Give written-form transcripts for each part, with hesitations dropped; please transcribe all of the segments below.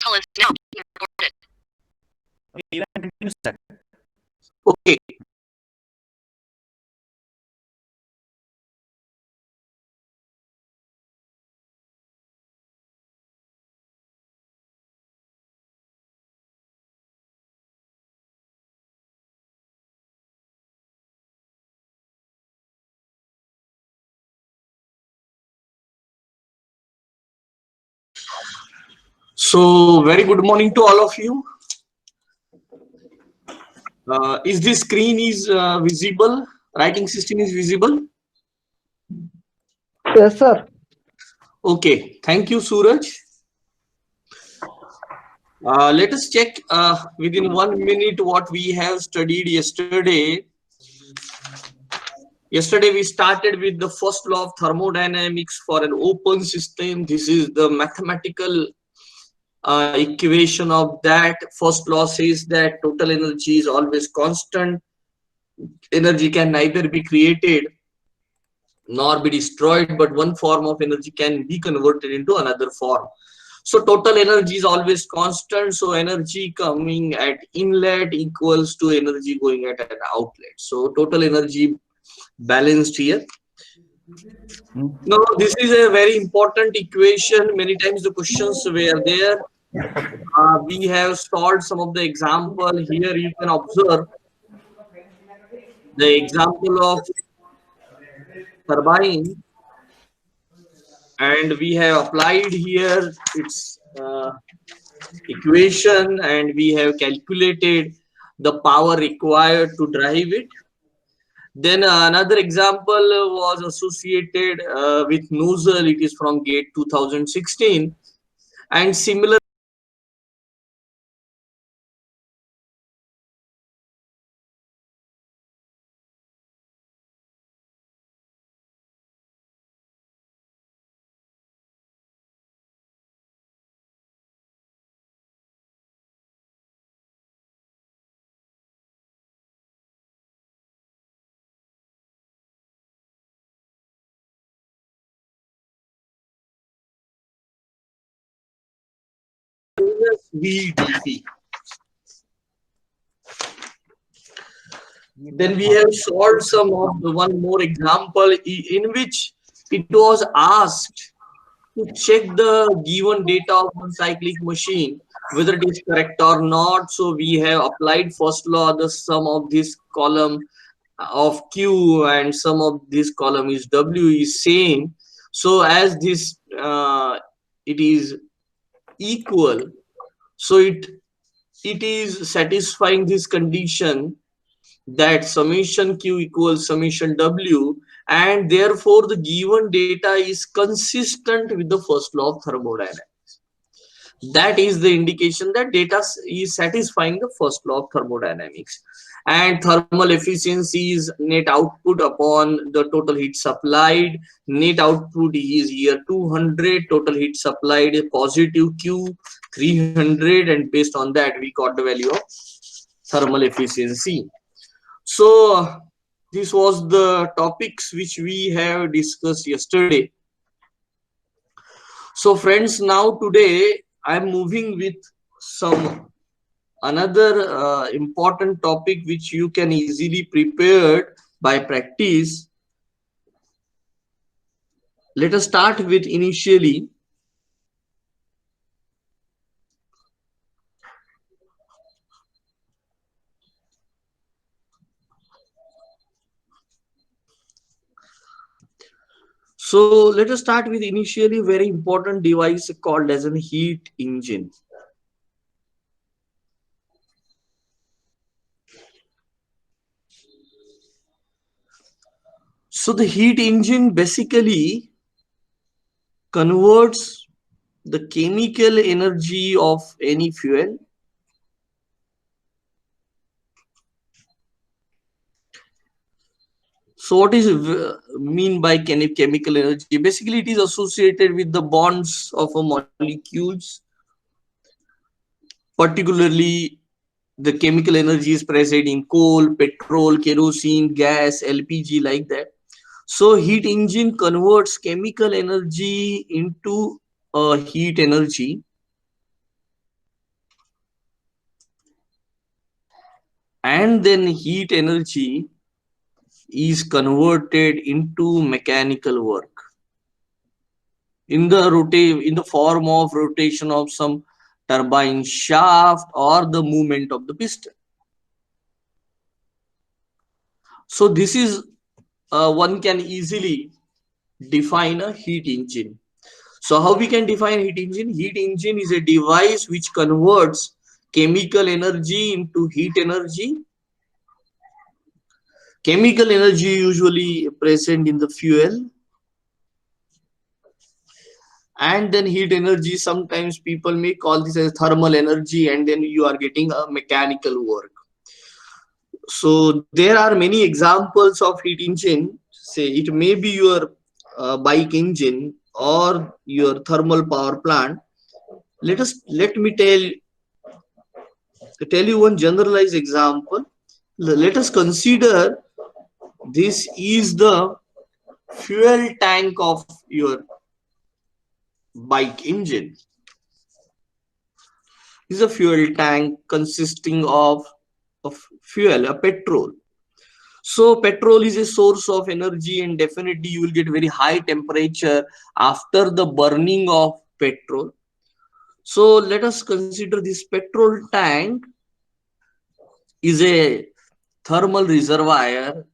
call is now being recorded. Okay, you can continue, sir. Okay. So, very good morning to all of you. Is this screen is visible? Writing system is visible? Yes, sir. Okay. Thank you, Suraj. Let us check within 1 minute what we have studied yesterday. Yesterday we started with the first law of thermodynamics for an open system. This is the mathematical equation of that. First law says that total energy is always constant. Energy can neither be created nor be destroyed, but one form of energy can be converted into another form. So total energy is always constant. So energy coming at inlet equals to energy going at an outlet. So total energy balanced here. Now this is a very important equation. Many times the questions were there. We have solved some of the example here. You can observe the example of turbine, and we have applied here its equation, and we have calculated the power required to drive it. Then another example was associated with nozzle. It is from GATE 2016, and similar VdP. Then we have solved some of the one more example in which it was asked to check the given data of one cyclic machine whether it is correct or not. So we have applied first law. The sum of this column of Q and sum of this column is W is same. So as this it is equal, so it is satisfying this condition that summation Q equals summation W, and therefore the given data is consistent with the first law of thermodynamics. That is the indication that data is satisfying the first law of thermodynamics. And thermal efficiency is net output upon the total heat supplied. Net output is here 200, total heat supplied is positive Q 300, and based on that we got the value of thermal efficiency. So this was the topics which we have discussed yesterday. So friends, now today I am moving with some another important topic which you can easily prepare by practice. Let us start with initially. So let us start with initially very important device called as a heat engine. So the heat engine basically converts the chemical energy of any fuel So what is mean by chemical energy? Basically, it is associated with the bonds of a molecules. Particularly, the chemical energy is present in coal, petrol, kerosene, gas, LPG, like that. So heat engine converts chemical energy into heat energy. and then heat energy is converted into mechanical work in the form of rotation of some turbine shaft or the movement of the piston. So this is one can easily define a heat engine. So how we can define heat engine? Heat engine is a device which converts chemical energy into heat energy. Chemical energy usually present in the fuel, and then heat energy, sometimes people may call this as thermal energy, and then you are getting a mechanical work. So there are many examples of heat engine. Say it may be your bike engine or your thermal power plant. Let me tell you one generalized example. Let us consider this is the fuel tank of your bike engine. This is a fuel tank consisting of fuel, a petrol. So petrol is a source of energy, and definitely you will get very high temperature after the burning of petrol. So let us consider this petrol tank is a thermal reservoir,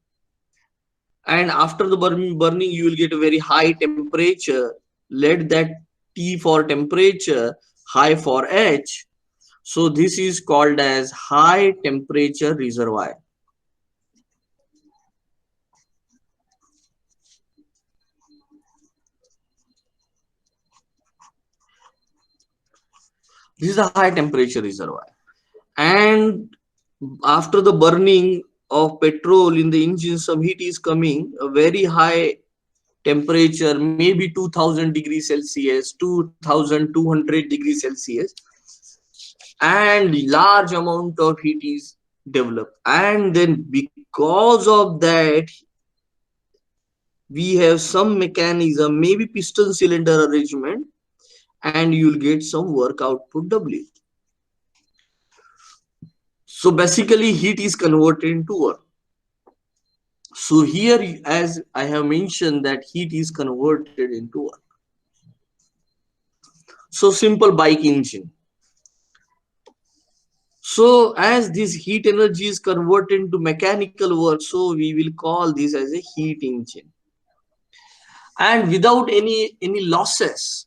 and after the burning you will get a very high temperature. Let that T for temperature, high for H. So this is called as high temperature reservoir. This is a high temperature reservoir, and after the burning of petrol in the engine, some heat is coming, a very high temperature, maybe 2000 degrees Celsius, 2200 degrees Celsius, and large amount of heat is developed. And then because of that, we have some mechanism, maybe piston cylinder arrangement, and you'll get some work output W. So basically heat is converted into work. So here, as I have mentioned, that heat is converted into work. So simple bike engine. So as this heat energy is converted into mechanical work, so we will call this as a heat engine. And without any losses,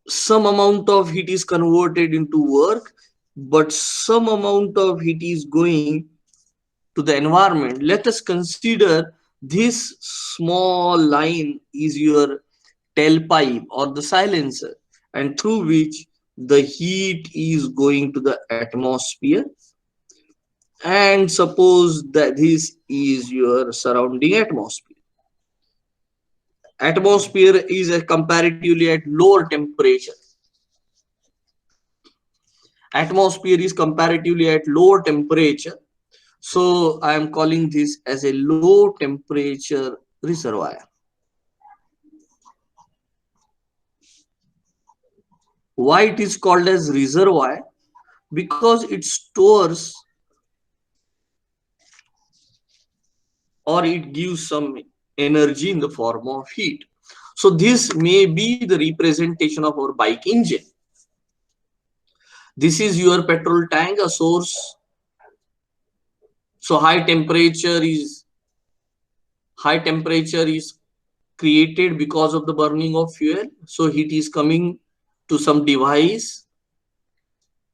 some amount of heat is converted into work, but some amount of heat is going to the environment. Let us consider this small line is your tailpipe or the silencer, and through which the heat is going to the atmosphere. And suppose that this is your surrounding atmosphere. Atmosphere is a comparatively at lower temperature. Atmosphere is comparatively at lower temperature. So I am calling this as a low temperature reservoir. Why it is called as reservoir? Because it stores or it gives some energy in the form of heat. So this may be the representation of our bike engine. This is your petrol tank, a source. So high temperature is created because of the burning of fuel. So heat is coming to some device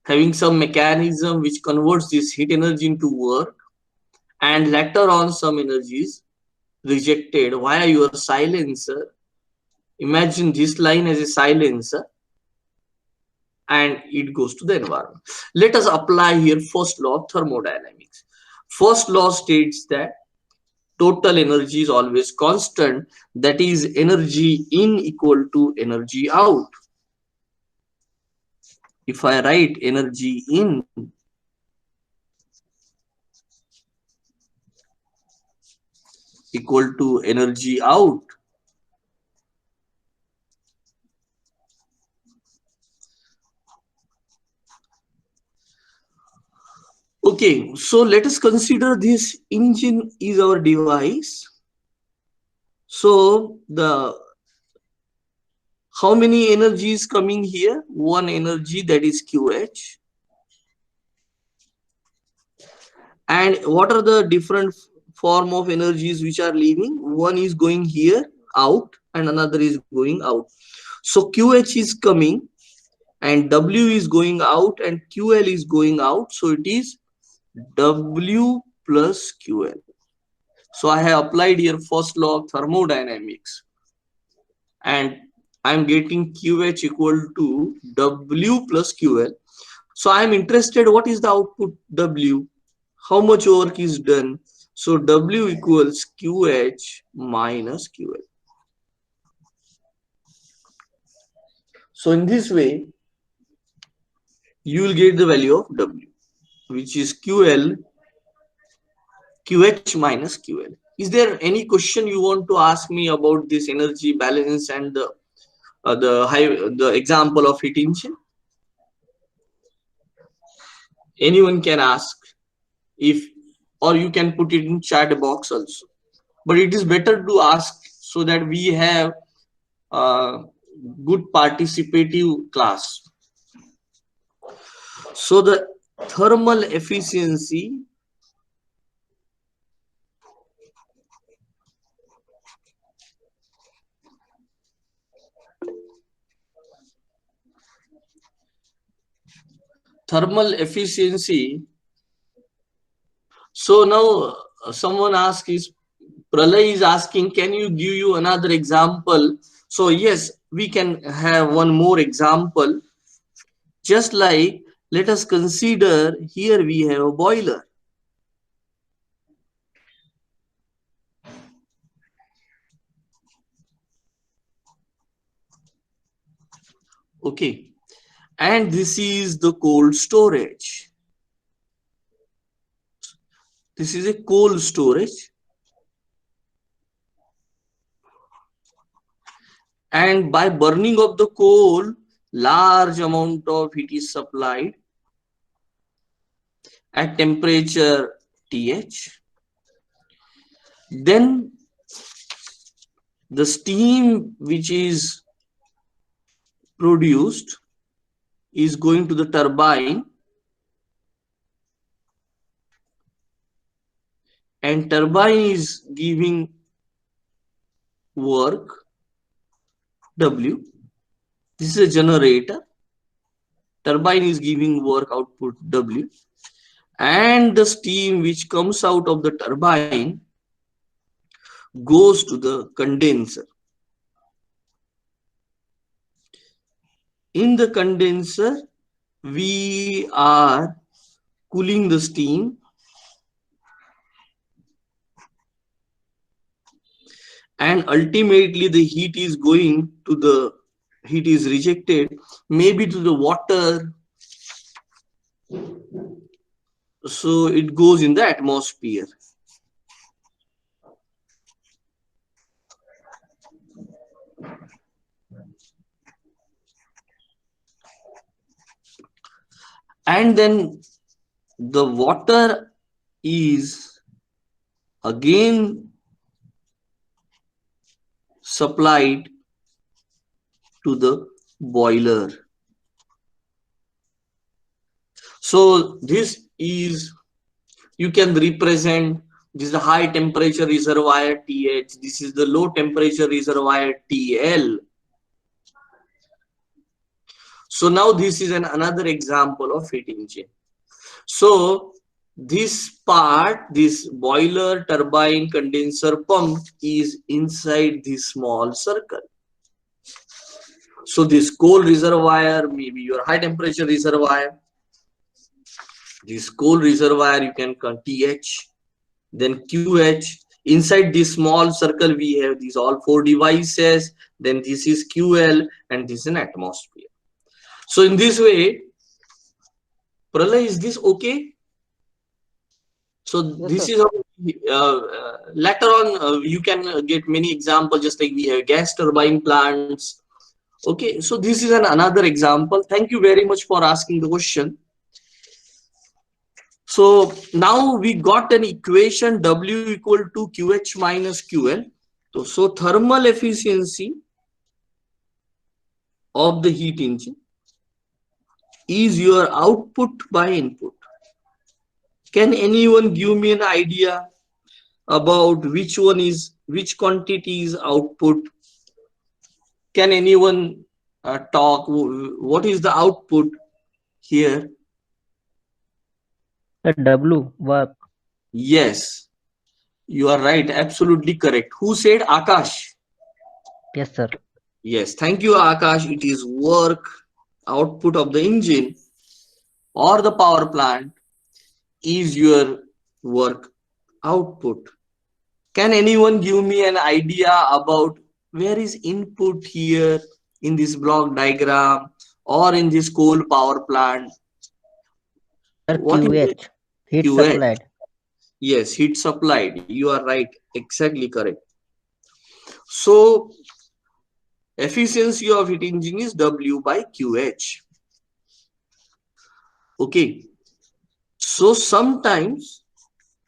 having some mechanism which converts this heat energy into work, and later on some energy is rejected via your silencer. Imagine this line as a silencer, and it goes to the environment. Let us apply here first law of thermodynamics. First law states that total energy is always constant, that is energy in equal to energy out. If I write energy in equal to energy out, Okay, so let us consider this engine is our device. So how many energy is coming here? One energy, that is QH. And what are the different form of energies which are leaving? One is going here out and another is going out. So QH is coming and W is going out and QL is going out. So it is W plus QL. So I have applied here first law of thermodynamics and I'm getting QH equal to W plus QL. So I'm interested what is the output W, how much work is done. So W equals QH minus QL. So in this way, you will get the value of W, which is QH minus QL. Is there any question you want to ask me about this energy balance and the example of heat engine? Anyone can ask, if or you can put it in chat box also. But it is better to ask so that we have good participative class. So the thermal efficiency so now someone asks, is Pralay is asking, can you give you another example? So yes, we can have one more example. Just like, let us consider here we have a boiler. Okay, and this is the cold storage. This is a cold storage. And by burning of the coal, large amount of heat is supplied at temperature TH. Then the steam which is produced is going to the turbine, and turbine is giving work W. This is a generator. Turbine is giving work output W, and the steam which comes out of the turbine goes to the condenser. In the condenser, we are cooling the steam, and ultimately the heat is rejected, maybe to the water. So it goes in the atmosphere. And then the water is again supplied to the boiler. So this is, you can represent, this is the high temperature reservoir TH, this is the low temperature reservoir TL. So now this is another example of heat engine. So this part, this boiler, turbine, condenser, pump is inside this small circle. So this coal reservoir, maybe your high temperature reservoir, this coal reservoir you can call TH, then QH. Inside this small circle we have these all four devices, then this is QL, and this is an atmosphere. So in this way, Pralay, is this okay? So yes, this sir. Is later on you can get many examples, just like we have gas turbine plants. Okay, so this is another example. Thank you very much for asking the question. So now we got an equation W equal to QH minus QL. So thermal efficiency of the heat engine is your output by input. Can anyone give me an idea about which quantity is output? Can anyone talk? What is the output here? The W work. Yes, you are right. Absolutely correct. Who said? Akash? Yes, sir. Yes, thank you, Akash. It is work output of the engine or the power plant is your work output. Can anyone give me an idea about where is input here in this block diagram or in this coal power plant? Sir, What is it? QH. Heat QH. supplied. Yes, heat supplied. You are right. Exactly correct. So efficiency of heat engine is W by QH. Okay. So sometimes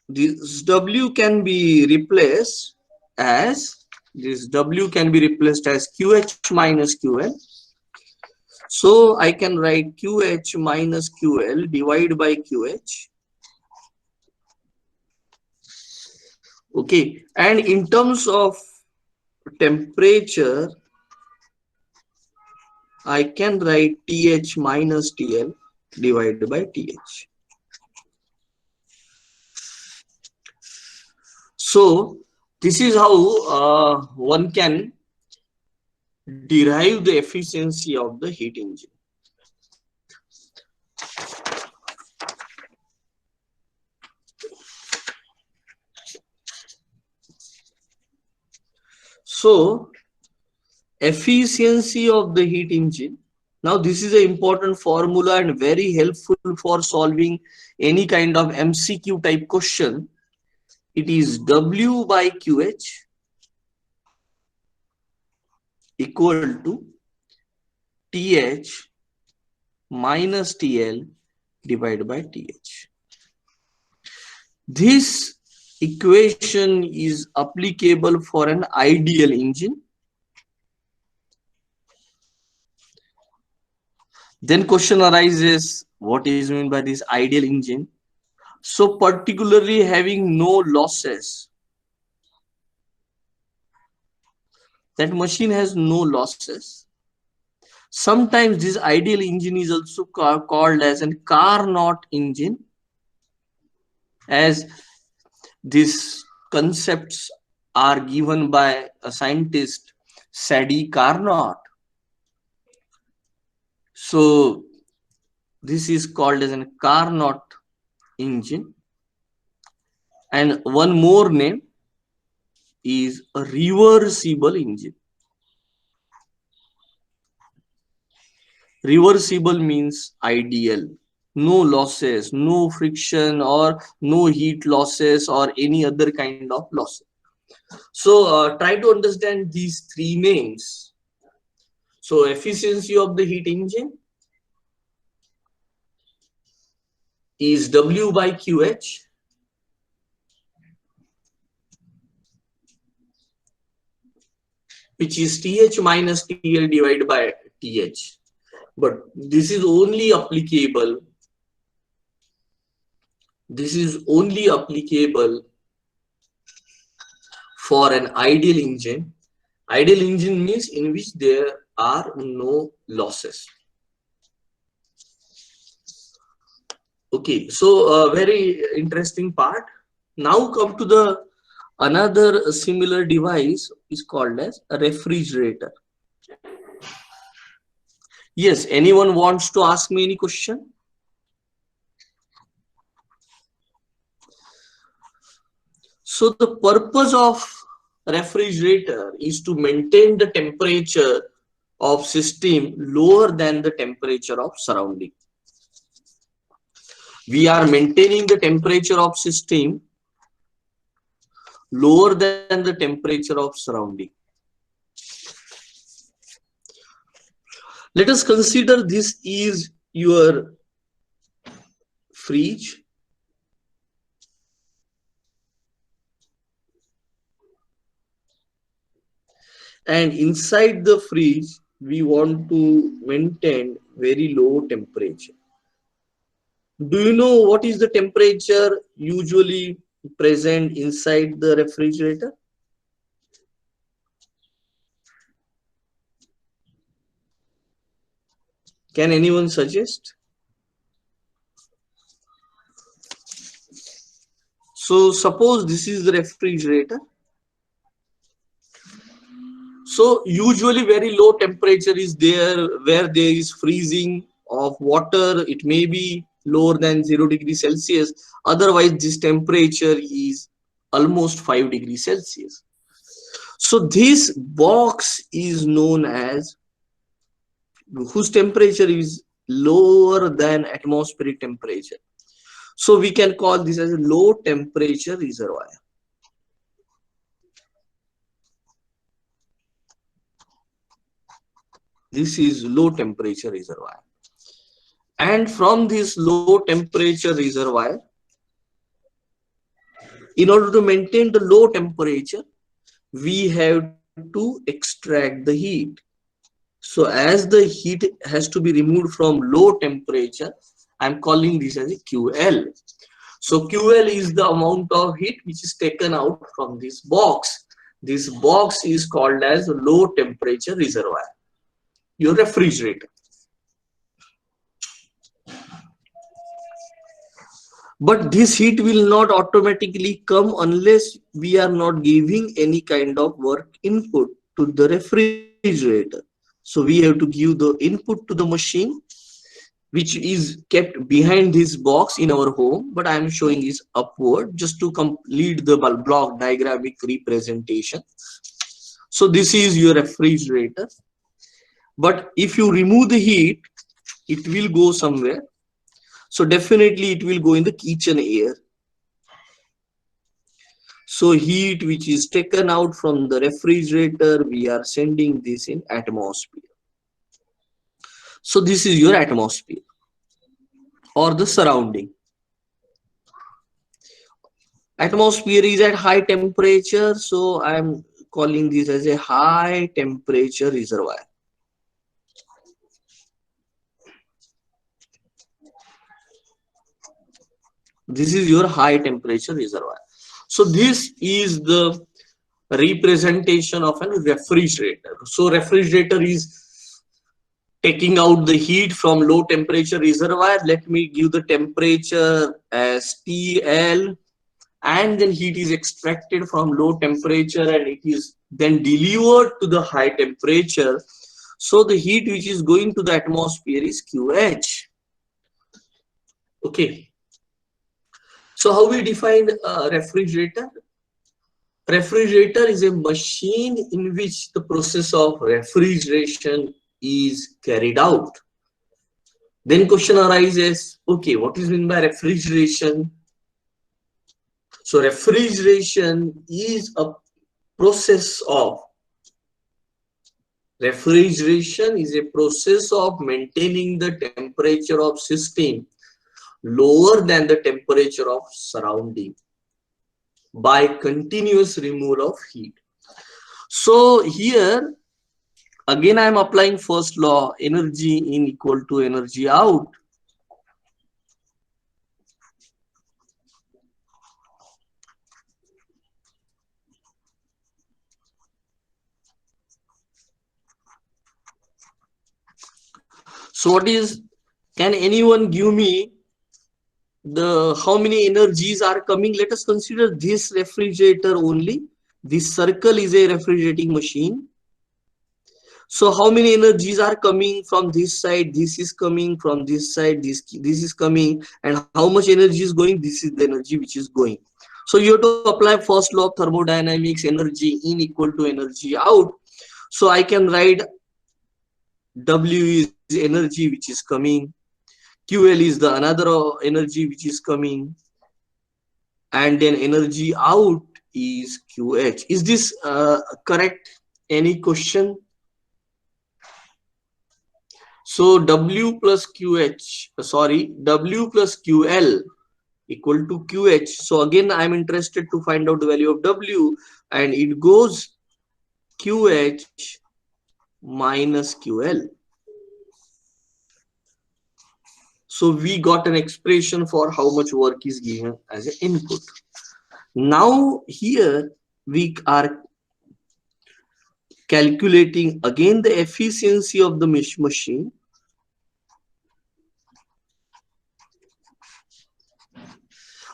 this W can be replaced as QH minus QL. So I can write QH minus QL divided by QH. Okay, and in terms of temperature, I can write TH minus TL divided by TH. So this is how one can derive the efficiency of the heat engine. So efficiency of the heat engine. Now this is an important formula and very helpful for solving any kind of MCQ type question. It is W by QH equal to TH minus TL divided by TH. This equation is applicable for an ideal engine. Then question arises, what is meant by this ideal engine? So particularly having no losses. That machine has no losses. Sometimes this ideal engine is also called as a Carnot engine, as these concepts are given by a scientist, Sadi Carnot. So this is called as a Carnot engine. And one more name is a reversible engine. Reversible means ideal. No losses, no friction or no heat losses or any other kind of losses. So try to understand these three names. So efficiency of the heat engine is W by QH. Which is TH minus TL divided by TH. But this is only applicable. This is only applicable for an ideal engine. Ideal engine means in which there are no losses. Okay, so very interesting part. Now come to the another similar device is called as a refrigerator. Yes, anyone wants to ask me any question? So the purpose of refrigerator is to maintain the temperature of system lower than the temperature of surrounding. We are maintaining the temperature of system lower than the temperature of surrounding. Let us consider this is your fridge and inside the fridge we want to maintain very low temperature. Do you know what is the temperature usually present inside the refrigerator? Can anyone suggest? So suppose this is the refrigerator. So usually very low temperature is there where there is freezing of water. It may be lower than 0°C. Otherwise, this temperature is almost 5°C. So this box is known as, whose temperature is lower than atmospheric temperature. So we can call this as a low temperature reservoir. This is low temperature reservoir. And from this low temperature reservoir, in order to maintain the low temperature, we have to extract the heat. So as the heat has to be removed from low temperature, I'm calling this as a QL. So QL is the amount of heat which is taken out from this box. This box is called as low temperature reservoir, your refrigerator. But this heat will not automatically come unless we are not giving any kind of work input to the refrigerator. So we have to give the input to the machine, which is kept behind this box in our home, but I am showing is upward just to complete the block diagrammic representation. So this is your refrigerator. But if you remove the heat, it will go somewhere. So definitely it will go in the kitchen air. So heat which is taken out from the refrigerator, we are sending this in atmosphere. So this is your atmosphere or the surrounding. Atmosphere is at high temperature, so I am calling this as a high temperature reservoir. This is your high temperature reservoir. So this is the representation of a refrigerator. So refrigerator is taking out the heat from low temperature reservoir. Let me give the temperature as TL, and then heat is extracted from low temperature and it is then delivered to the high temperature. So the heat which is going to the atmosphere is QH. Okay. So how we define a refrigerator? Refrigerator is a machine in which the process of refrigeration is carried out. Then question arises, okay, what is meant by refrigeration? So refrigeration is a process of maintaining the temperature of system lower than the temperature of surrounding by continuous removal of heat. So here again I am applying first law, energy in equal to energy out. So what is, can anyone give me the how many energies are coming? Let us consider this refrigerator only. This circle is a refrigerating machine. So how many energies are coming from this side? This is coming from this side, this is coming, and how much energy is going? This is the energy which is going. So you have to apply first law of thermodynamics, energy in equal to energy out. So I can write W is energy which is coming, QL is the another energy which is coming, and then energy out is QH. Is this correct? Any question? So W plus QH, W plus QL equal to QH. So again, I'm interested to find out the value of W, and it goes QH minus QL. So we got an expression for how much work is given as an input. Now here we are calculating again the efficiency of the machine.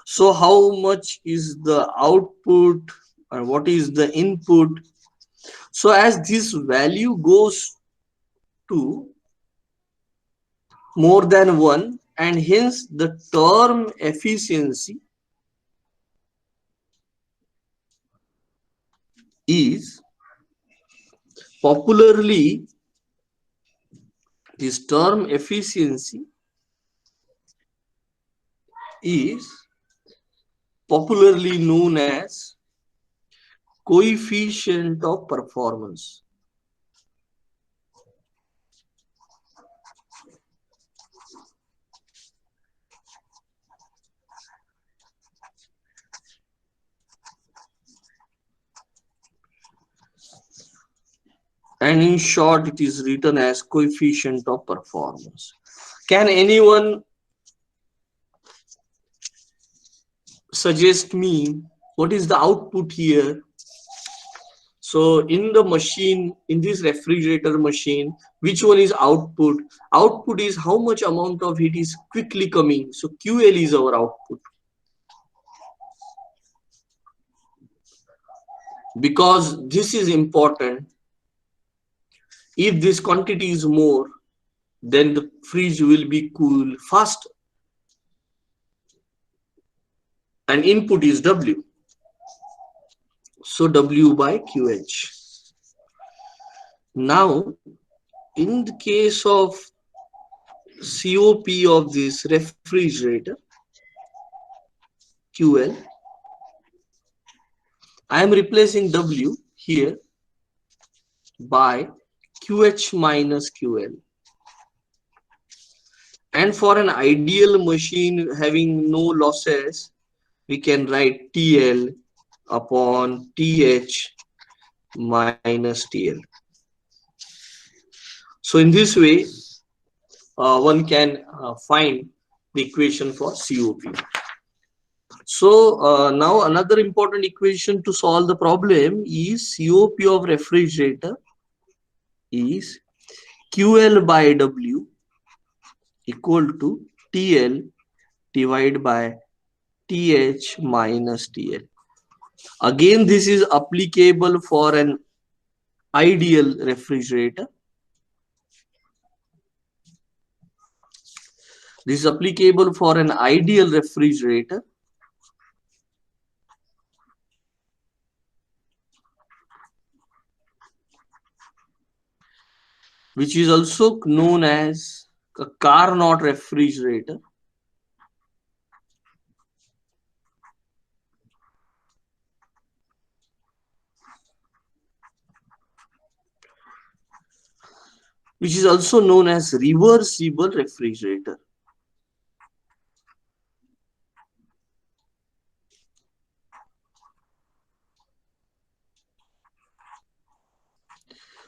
So how much is the output and what is the input? So as this value goes to more than 1 and hence the term efficiency is popularly, this term efficiency is popularly known as coefficient of performance. And in short, it is written as coefficient of performance. Can anyone suggest me what is the output here? So in the machine, in this refrigerator machine, which one is output? Output is how much amount of heat is quickly coming. So QL is our output. Because this is important. If this quantity is more, then the fridge will be cool faster. And input is W. So W by QH. Now, in the case of COP of this refrigerator, QL, I am replacing W here by QH minus QL. And for an ideal machine having no losses, we can write TL upon TH minus TL. So in this way, one can find the equation for COP. So now another important equation to solve the problem is COP of refrigerator is QL by W equal to TL divided by TH minus TL. Again, this is applicable for an ideal refrigerator. This is applicable for an ideal refrigerator. Which is also known as a Carnot refrigerator. Which is also known as reversible refrigerator.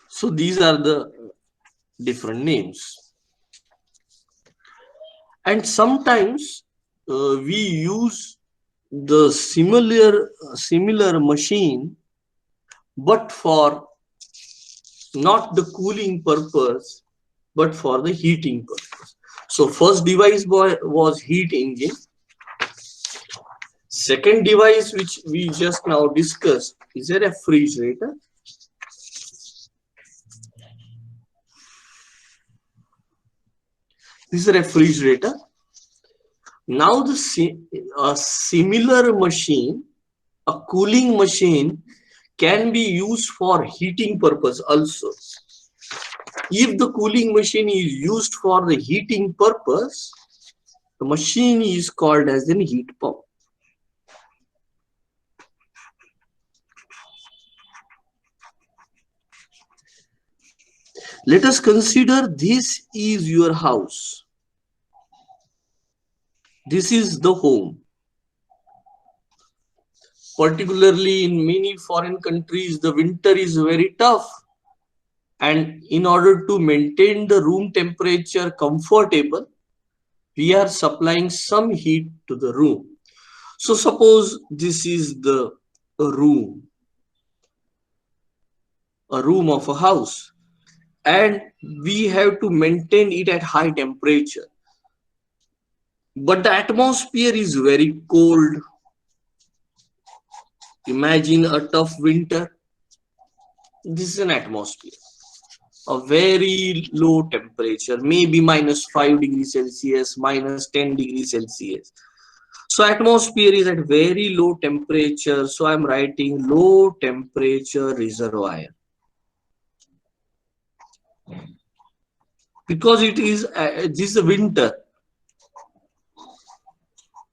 So these are the different names. And sometimes we use the similar machine, but for not the cooling purpose, but for the heating purpose. So first device was heat engine. Second device which we just now discussed is a refrigerator. This is a refrigerator. Now the similar machine, a cooling machine, can be used for heating purpose also. If the cooling machine is used for the heating purpose, the machine is called as a heat pump. Let us consider this is your house. This is the home. particularly in many foreign countries, the winter is very tough. And in order to maintain the room temperature comfortable, we are supplying some heat to the room. So suppose this is the room, a room of a house, and we have to maintain it at high temperature. But the atmosphere is very cold. Imagine a tough winter. This is an atmosphere, a very low temperature, maybe -5 degrees Celsius, -10 degrees Celsius. So atmosphere is at very low temperature. So I'm writing low temperature reservoir. Because it is this is winter,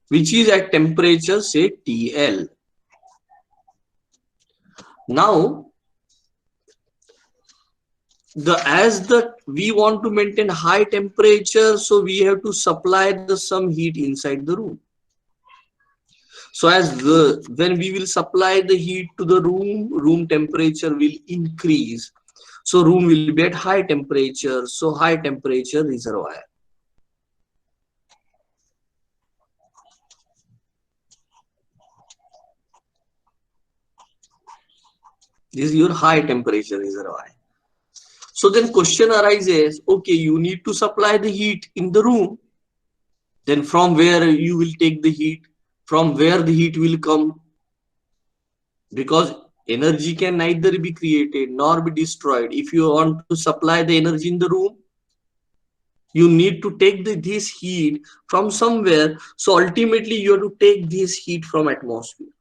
which is at temperature say TL. Now we want to maintain high temperature, so we have to supply some heat inside the room. So when we will supply the heat to the room temperature will increase. So room will be at high temperature. So high temperature reservoir. This is your high temperature reservoir. So then question arises, okay, you need to supply the heat in the room. Then from where you will take the heat? From where the heat will come? Because energy can neither be created nor be destroyed. If you want to supply the energy in the room, you need to take this heat from somewhere. So ultimately you have to take this heat from atmosphere.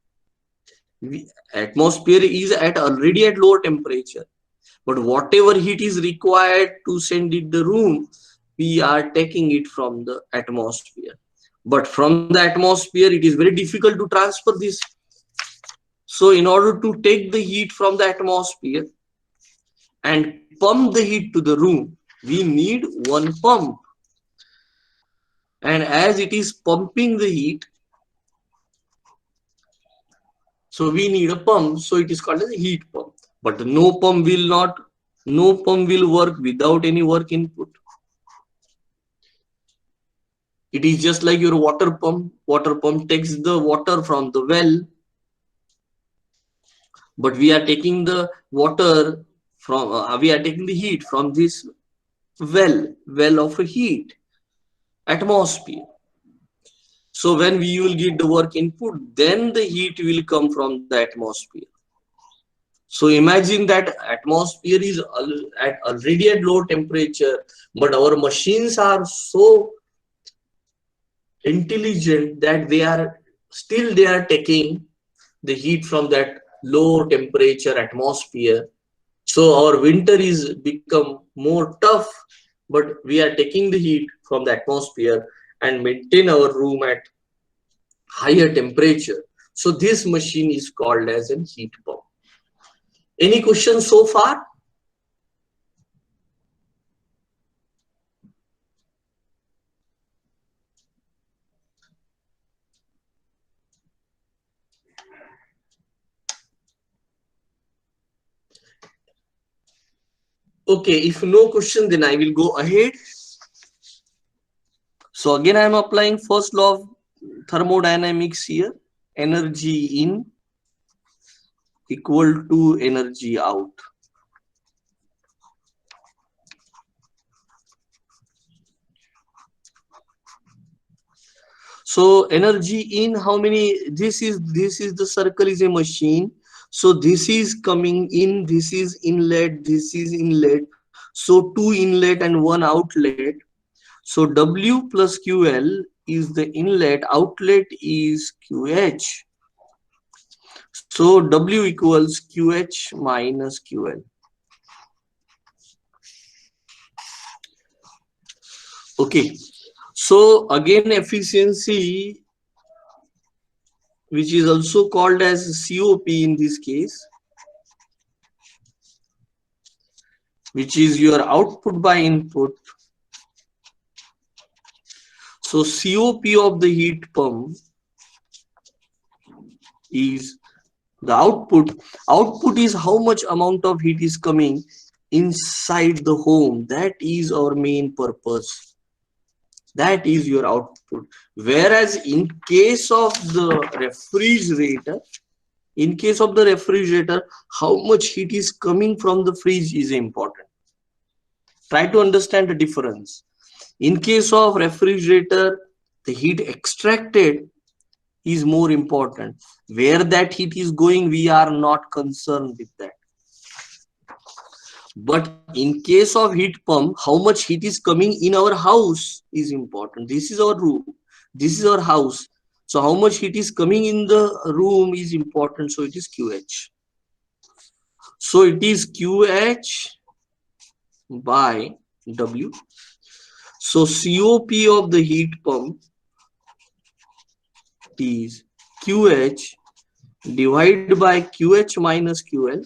Atmosphere is already at lower temperature, but whatever heat is required to send it the room, we are taking it from the atmosphere. But from the atmosphere, it is very difficult to transfer this. So in order to take the heat from the atmosphere and pump the heat to the room, we need one pump. And as it is pumping the heat, so we need a pump. So it is called as a heat pump. But no pump will work without any work input. It is just like your water pump. Water pump takes the water from the well, but we are taking the water from we are taking the heat from this well of a heat atmosphere. So when we will get the work input, then the heat will come from the atmosphere. So imagine that atmosphere is already at low temperature, but our machines are so intelligent that they are taking the heat from that low temperature atmosphere. So our winter is become more tough, but we are taking the heat from the atmosphere and maintain our room at higher temperature. So this machine is called as a heat pump. Any questions so far? Okay, if no question, then I will go ahead. So again, I am applying first law of thermodynamics here. Energy in equal to energy out. So energy in, how many? This is the circle is a machine. So this is coming in, this is inlet, this is inlet. So two inlet and one outlet. So W plus QL is the inlet, outlet is QH. So W equals QH minus QL. Okay. So again, efficiency, which is also called as COP in this case, which is your output by input. So COP of the heat pump is The output is how much amount of heat is coming inside the home. That is our main purpose. That is your output. Whereas in case of the refrigerator, how much heat is coming from the fridge is important. Try to understand the difference. In case of refrigerator, the heat extracted is more important. Where that heat is going, we are not concerned with that. But in case of heat pump, how much heat is coming in our house is important. This is our room, this is our house. So how much heat is coming in the room is important. So it is QH. So it is QH by W. So COP of the heat pump is QH divided by QH minus QL.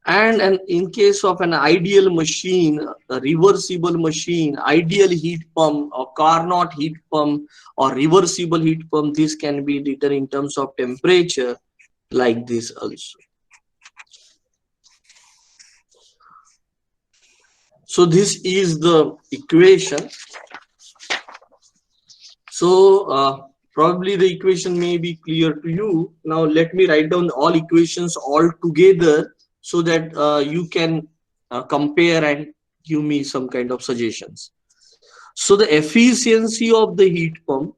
And in case of an ideal machine, a reversible machine, ideal heat pump or Carnot heat pump or reversible heat pump, this can be written in terms of temperature like this also. So this is the equation. So probably the equation may be clear to you. Now let me write down all equations all together so that you can compare and give me some kind of suggestions. So the efficiency of the heat pump,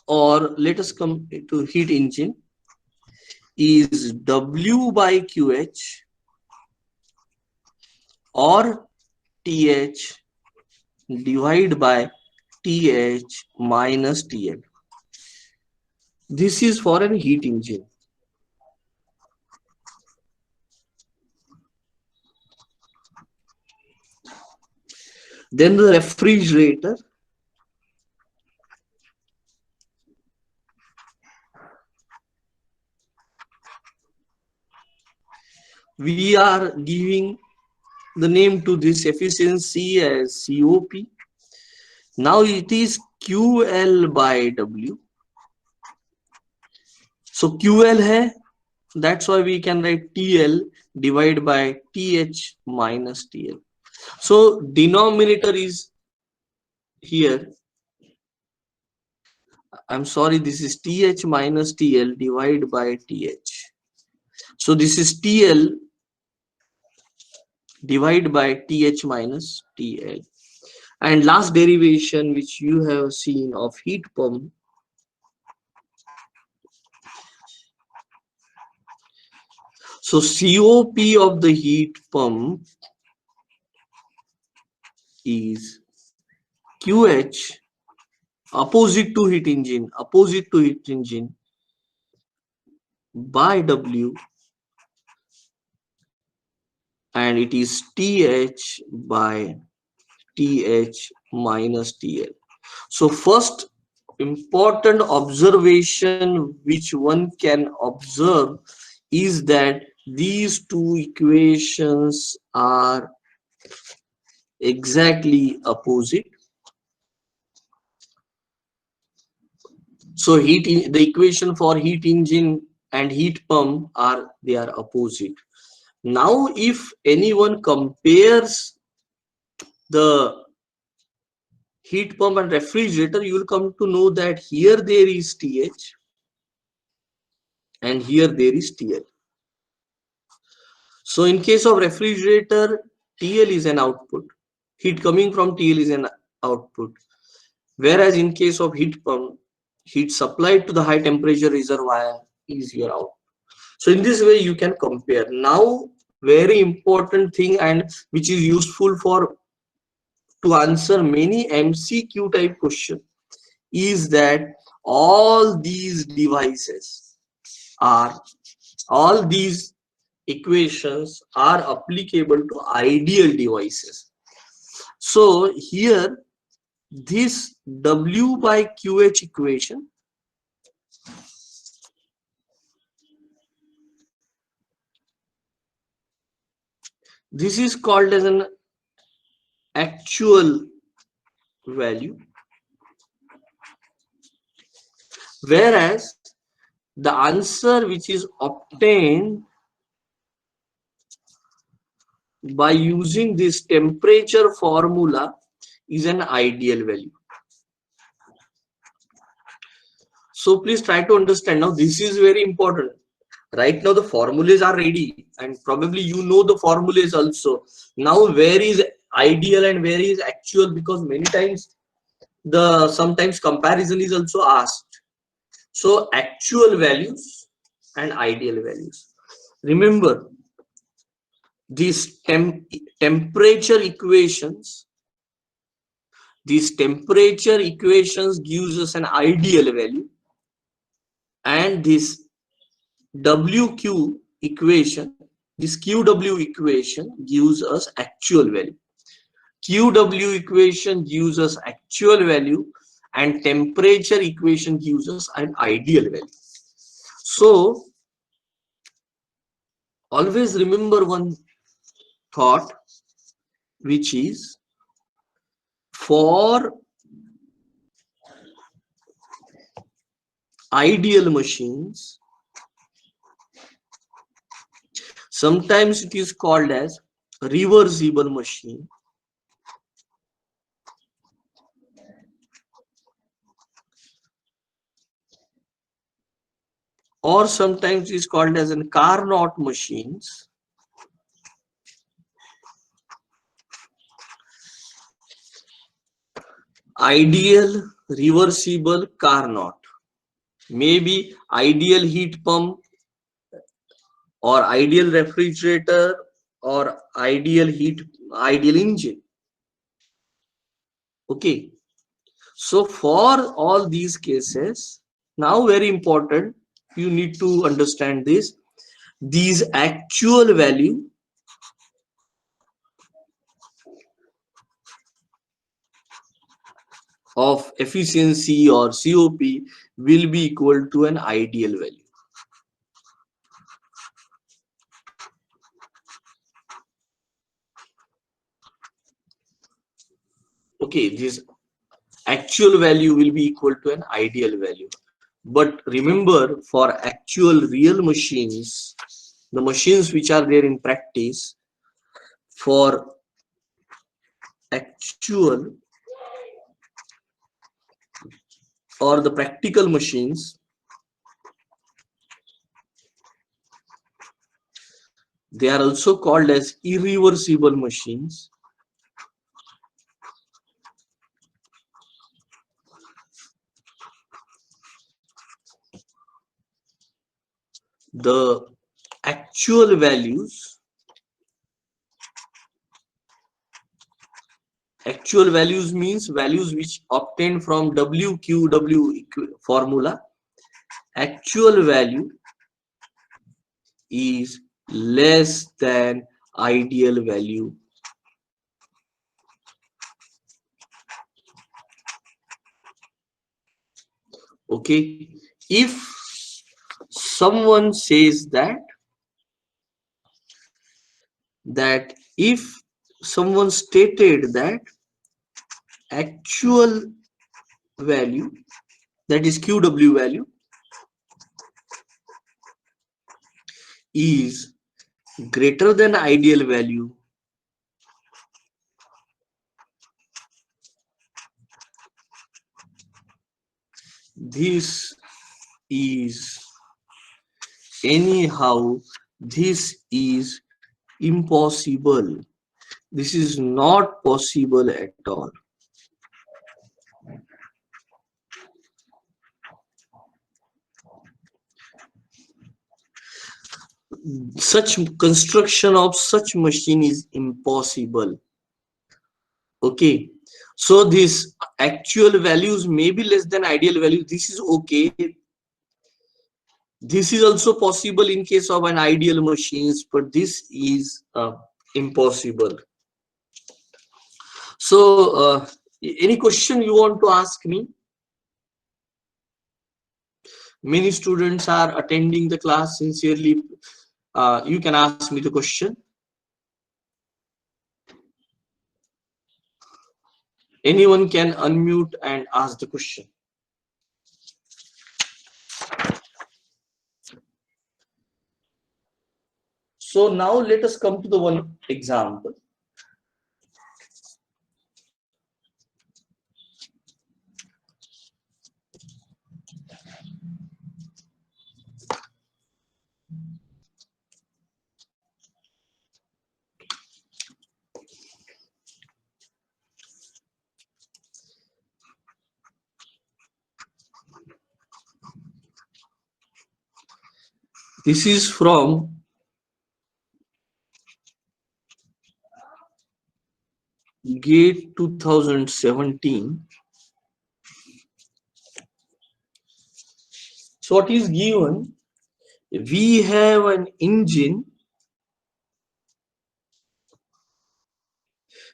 or let us come to heat engine, is W by QH or TH divided by TH minus TL. This is for a heat engine. Then the refrigerator, we are giving the name to this efficiency as COP. Now it is QL by W. So QL hai, that's why we can write TL divided by TH minus TL. So denominator is here. I'm sorry, this is TH minus TL divided by TH. So this is TL divided by TH minus TL. And last derivation which you have seen of heat pump, so COP of the heat pump is QH opposite to heat engine by W, and it is TH by TH minus TL. So first important observation which one can observe is that these two equations are exactly opposite. So the equation for heat engine and heat pump are opposite. Now if anyone compares the heat pump and refrigerator, you will come to know that here there is TH and here there is TL. So in case of refrigerator, TL is an output, heat coming from TL is an output, whereas in case of heat pump, heat supplied to the high temperature reservoir is your output. So in this way you can compare. Now very important thing, and which is useful for to answer many MCQ type question, is that all these equations are applicable to ideal devices. So here this W by QH equation, this is called as an actual value, whereas the answer which is obtained by using this temperature formula is an ideal value. So please try to understand. Now this is very important. Right now the formulas are ready and probably you know the formulas also. Now where is ideal and where is actual, because many times sometimes comparison is also asked. So actual values and ideal values. Remember these temperature equations. These temperature equations gives us an ideal value, and this WQ equation, this QW equation gives us actual value. QW equation gives us actual value and temperature equation gives us an ideal value. So always remember one thought, which is for ideal machines, sometimes it is called as reversible machine, or sometimes it is called as an Carnot machines. Ideal, reversible, Carnot. Maybe ideal heat pump or ideal refrigerator or ideal engine. Okay, so for all these cases, now very important, you need to understand this. These actual value of efficiency or COP will be equal to an ideal value. Okay, this actual value will be equal to an ideal value. But remember, for actual real machines, the machines which are there in practice, for actual or the practical machines, they are also called as irreversible machines. The actual values means values which obtained from WQW formula. Actual value is less than ideal value. Okay, if someone says that if someone stated that actual value, that is QW value, is greater than ideal value, this is impossible. This is not possible at all. Such construction of such machine is impossible. Okay, so this actual values may be less than ideal value. This is okay. This is also possible in case of an ideal machines, but this is impossible. So any question you want to ask me? Many students are attending the class sincerely. You can ask me the question. Anyone can unmute and ask the question. So now let us come to the one example. This is from GATE 2017. So what is given? We have an engine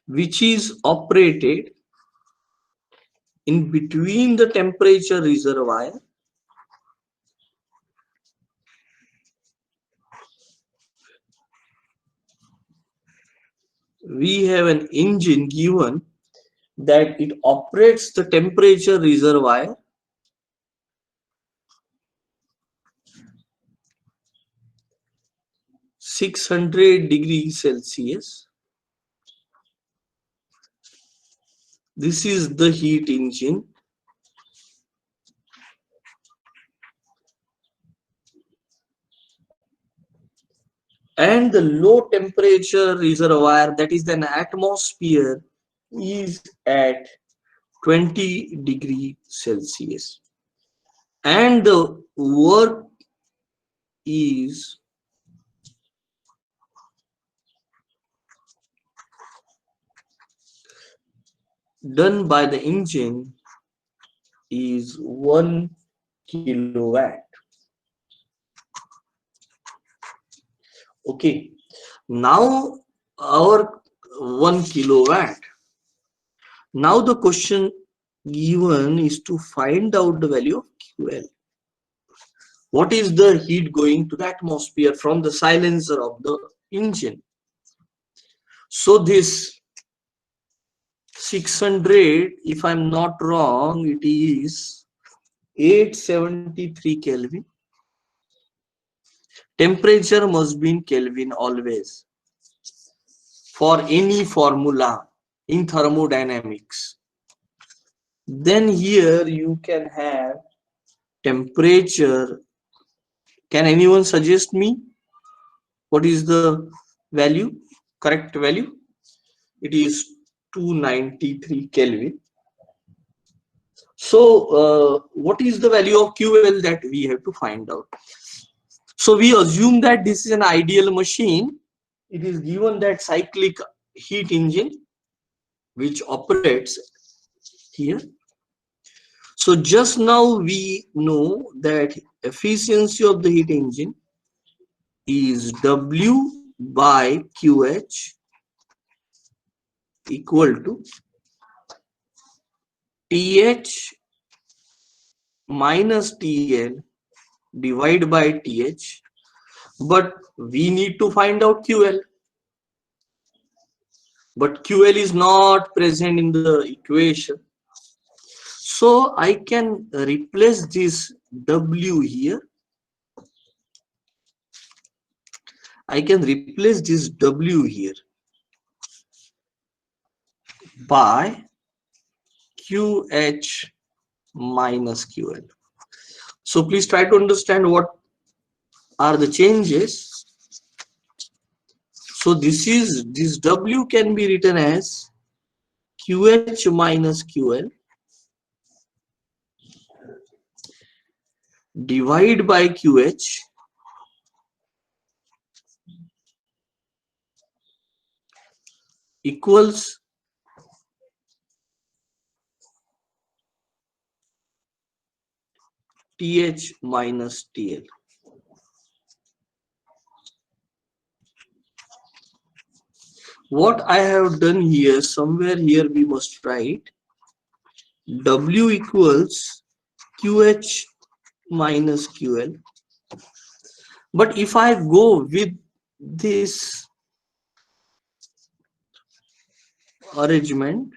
which is operated in between the temperature reservoir we have an engine given that it operates the temperature reservoir (600°C). This is the heat engine. And the low temperature reservoir, that is an atmosphere, is at 20°C. And the work is done by the engine is 1 kilowatt. Okay, now our 1 kilowatt. Now the question given is to find out the value of QL. What is the heat going to the atmosphere from the silencer of the engine? So this 600, if I'm not wrong, it is 873 Kelvin. Temperature must be in Kelvin always for any formula in thermodynamics. Then here you can have temperature. Can anyone suggest me what is the value, correct value? It is 293 Kelvin. So what is the value of QL that we have to find out? So we assume that this is an ideal machine. It is given that cyclic heat engine which operates here. So just now we know that efficiency of the heat engine is W by QH equal to TH minus TL divided by TH, but we need to find out QL. But QL is not present in the equation. So I can replace this W here. I can replace this W here by QH minus QL. So please try to understand what are the changes. So this W can be written as QH minus QL divided by QH equals TH minus TL. What I have done here, somewhere here we must write W equals QH minus QL. But if I go with this arrangement,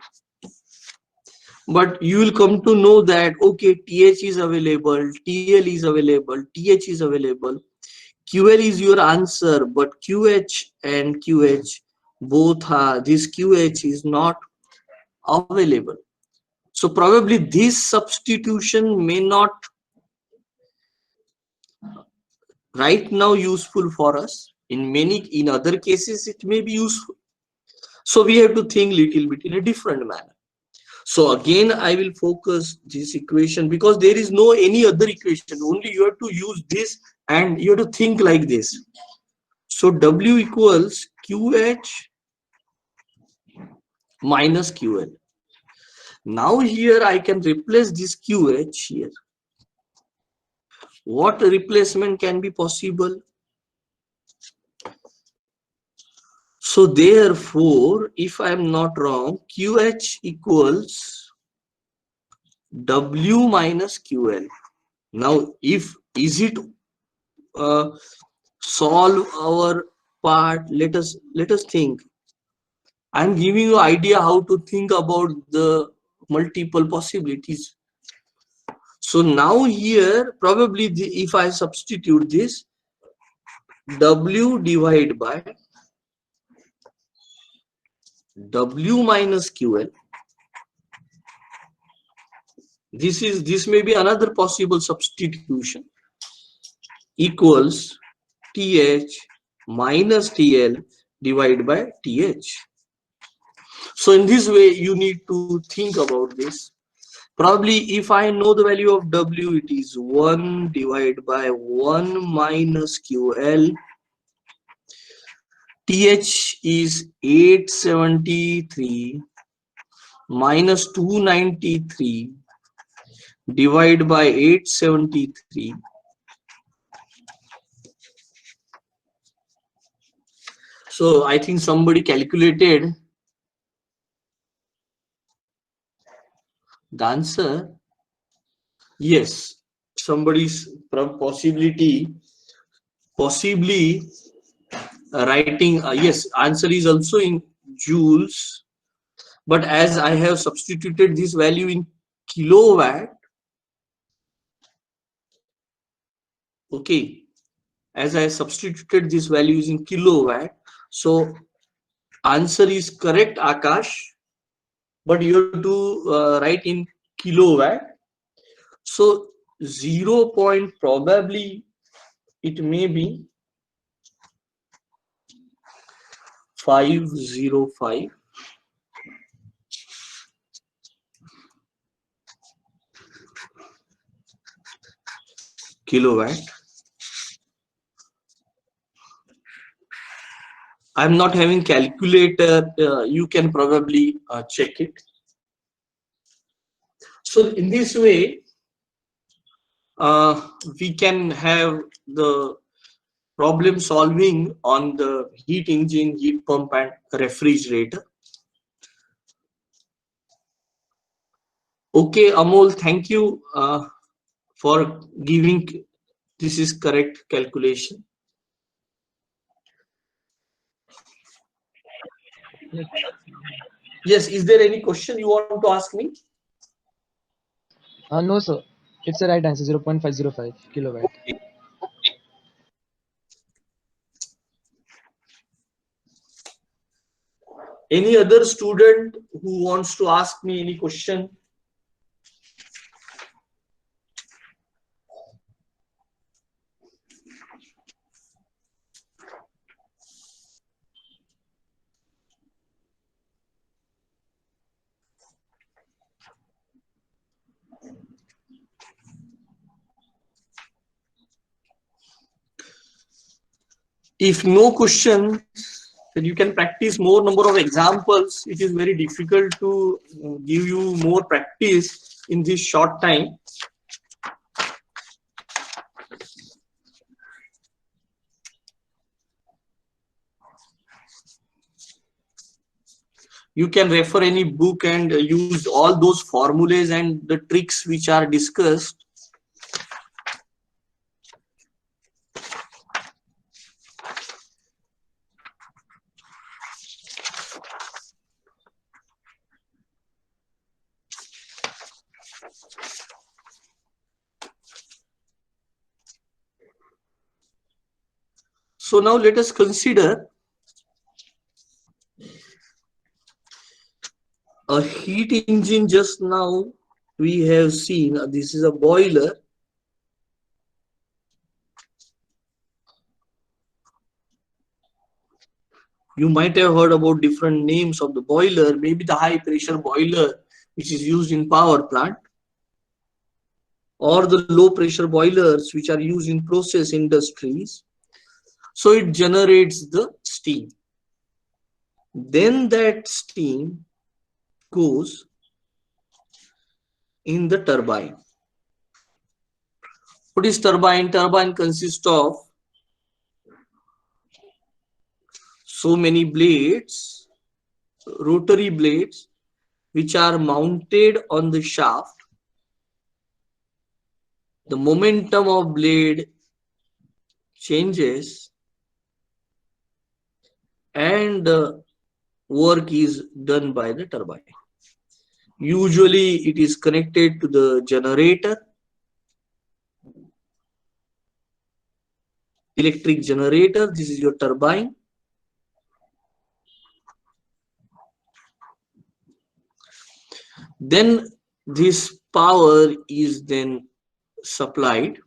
but you will come to know that okay, TH is available, TL is available, TH is available, QL is your answer, but QH and QH both are, this QH is not available. So probably this substitution may not right now useful for us. In other cases it may be useful. So we have to think little bit in a different manner. So again, I will focus this equation because there is no any other equation. Only you have to use this and you have to think like this. So W equals QH minus QL. Now here I can replace this QH here. What replacement can be possible? So therefore, if I am not wrong, QH equals W minus QL. Now, is it solve our part? Let us think. I'm giving you idea how to think about the multiple possibilities. So now here probably if I substitute this, W divided by W minus QL. This may be another possible substitution, equals TH minus TL divided by TH. So in this way you need to think about this. Probably if I know the value of W, it is 1 divided by 1 minus QL. TH is 873 minus 293 divided by 873. So I think somebody calculated the answer. Yes, somebody's possibly writing yes, answer is also in joules, but as I have substituted this value in kilowatt, okay, as I substituted this values in kilowatt, so answer is correct, Akash, but you have to write in kilowatt. So 0 point probably it may be 505 kilowatt. I'm not having calculator, you can probably check it. So in this way we can have the problem solving on the heat engine, heat pump and refrigerator. Okay, Amol, thank you for giving this is correct calculation. Yes, is there any question you want to ask me? No, sir. It's the right answer, 0.505 kilowatt. Okay. Any other student who wants to ask me any question? If no question, then you can practice more number of examples. It is very difficult to give you more practice in this short time. You can refer any book and use all those formulas and the tricks which are discussed. So now let us consider a heat engine. Just now we have seen this is a boiler. You might have heard about different names of the boiler, maybe the high pressure boiler which is used in power plant, or the low pressure boilers which are used in process industries. So it generates the steam. Then that steam goes in the turbine. What is turbine? Turbine consists of so many blades, rotary blades, which are mounted on the shaft. The momentum of blade changes and the work is done by the turbine. Usually it is connected to the generator, electric generator. This is your turbine. Then this power is then supplied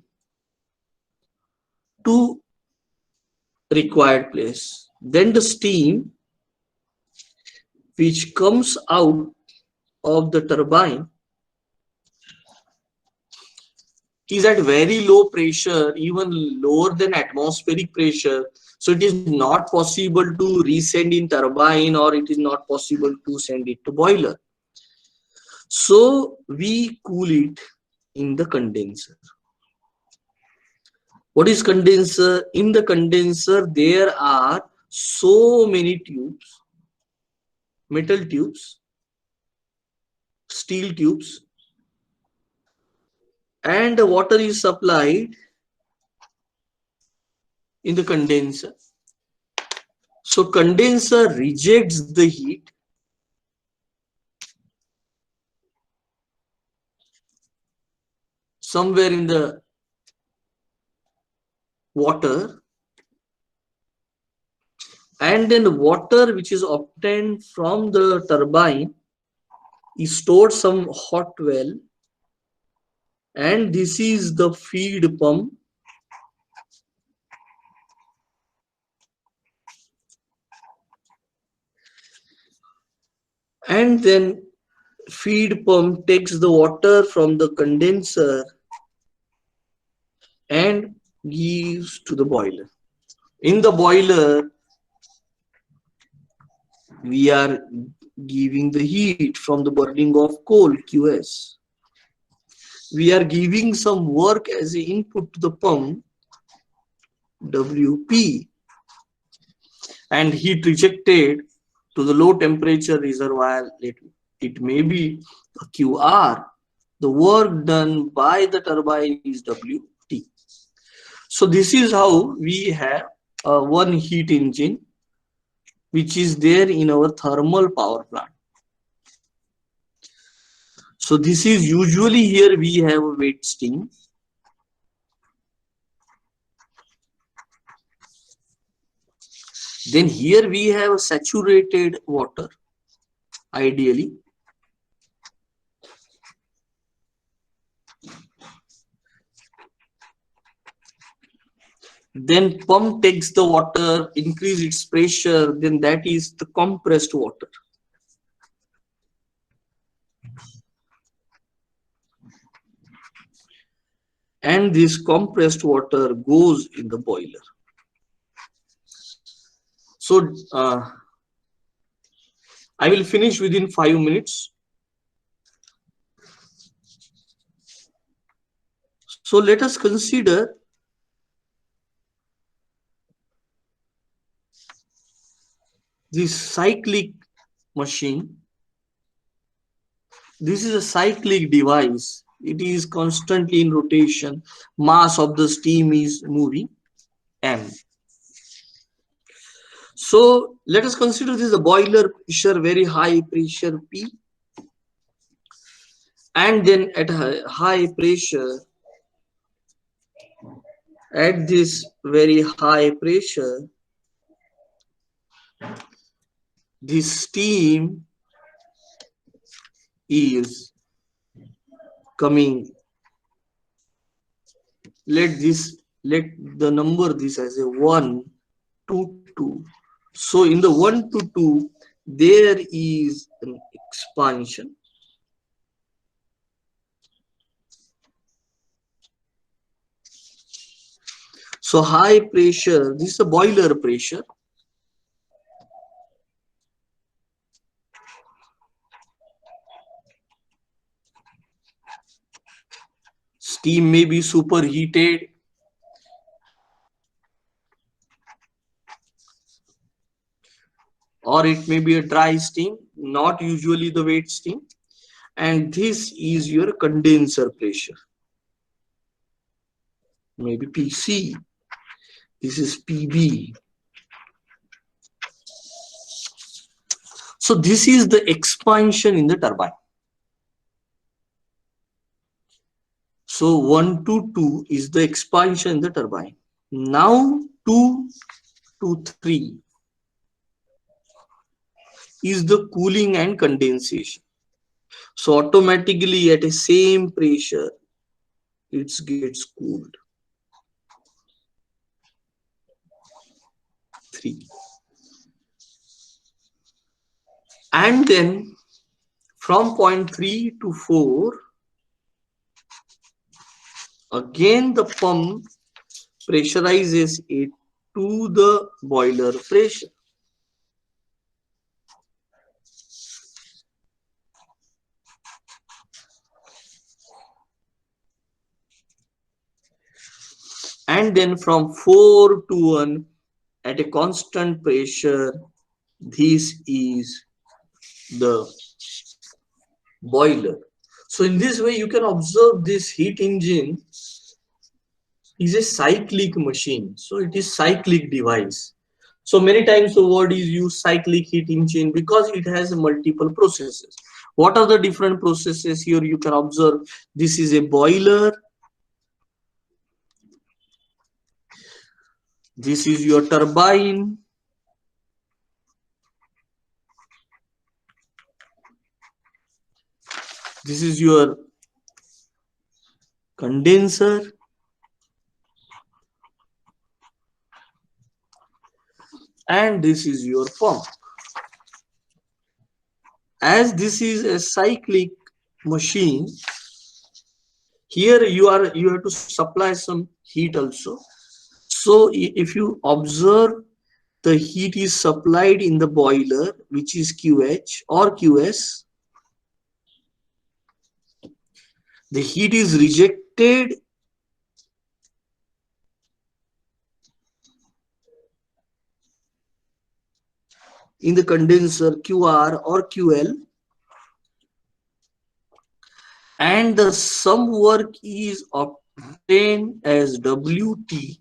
to required place. Then the steam which comes out of the turbine is at very low pressure, even lower than atmospheric pressure. So it is not possible to resend in turbine, or it is not possible to send it to boiler. So we cool it in the condenser. What is condenser? In the condenser there are so many tubes, metal tubes, steel tubes, and the water is supplied in the condenser. So condenser rejects the heat somewhere in the water, and then the water which is obtained from the turbine is stored some hot well, and this is the feed pump. And then feed pump takes the water from the condenser and gives to the boiler. In the boiler, we are giving the heat from the burning of coal, QS. We are giving some work as an input to the pump, WP, and heat rejected to the low temperature reservoir. It may be a QR. The work done by the turbine is WT. So this is how we have one heat engine which is there in our thermal power plant. So this is usually, here we have a wet steam. Then here we have a saturated water, ideally. Then pump takes the water, increase its pressure, then that is the compressed water. And this compressed water goes in the boiler. So I will finish within 5 minutes. So let us consider this cyclic machine. This is a cyclic device. It is constantly in rotation. Mass of the steam is moving, M. So let us consider this is a boiler pressure, very high pressure P. And then at high pressure, at this very high pressure, this steam is coming. Let the number this as a 1 to 2. So in the 1 to 2, there is an expansion. So high pressure, this is a boiler pressure. Steam may be superheated, or it may be a dry steam, not usually the wet steam. And this is your condenser pressure. Maybe PC. This is PB. So this is the expansion in the turbine. So 1 to 2 is the expansion in the turbine. Now 2 to 3 is the cooling and condensation. So automatically at a same pressure, it gets cooled. 3. And then from point 3 to 4, again the pump pressurizes it to the boiler pressure. And then from 4 to 1 at a constant pressure, this is the boiler. So in this way you can observe this heat engine is a cyclic machine. So it is cyclic device. So many times the word is used cyclic heat engine because it has multiple processes. What are the different processes here? You can observe this is a boiler. This is your turbine. This is your condenser. And this is your pump. As this is a cyclic machine, here you have to supply some heat also. So if you observe, the heat is supplied in the boiler, which is QH or QS. The heat is rejected in the condenser QR or QL, and the some work is obtained as WT,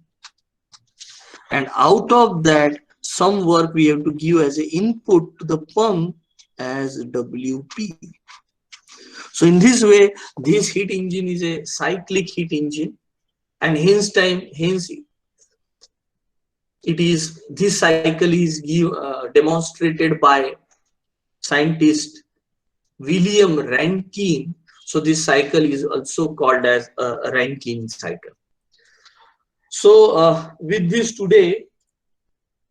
and out of that some work we have to give as an input to the pump as WP. So in this way, this heat engine is a cyclic heat engine, and hence it is this cycle is demonstrated by scientist William Rankine. So this cycle is also called as a Rankine cycle. So with this today,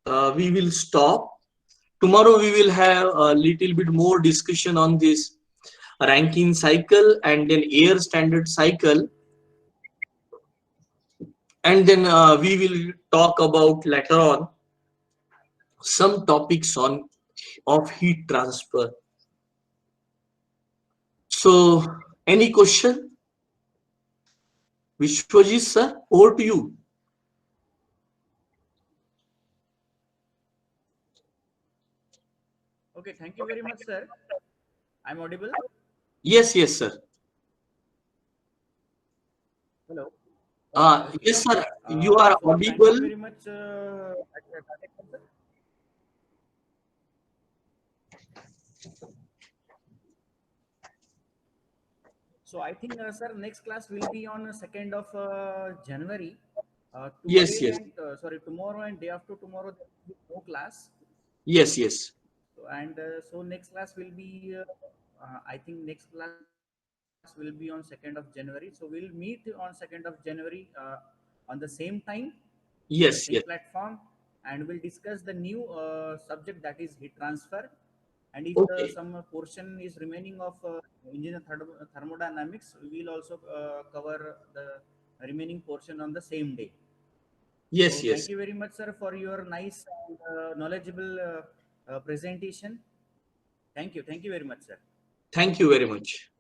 we will stop. Tomorrow we will have a little bit more discussion on this Rankine cycle and then air standard cycle. And then we will talk about later on some topics on of heat transfer. So any question? Vishwajit sir, over to you. Okay, thank you very much, sir. I'm audible? Yes, yes, sir. Hello. Yes, sir. You are So audible. thank you very much. So I think, sir, next class will be on 2nd of January. Yes, yes. Tomorrow and day after tomorrow there will be no class. Yes, yes. So next class will be, I think next class will be on 2nd of January. So we'll meet on 2nd of January on the same time, the Yes, same yes. platform, and we'll discuss the new subject, that is heat transfer. And if Okay. some portion is remaining of engine thermodynamics, we will also cover the remaining portion on the same day. Yes, So thank yes. you very much, sir, for your nice and knowledgeable presentation. Thank you. Thank you very much, sir. Thank you very much.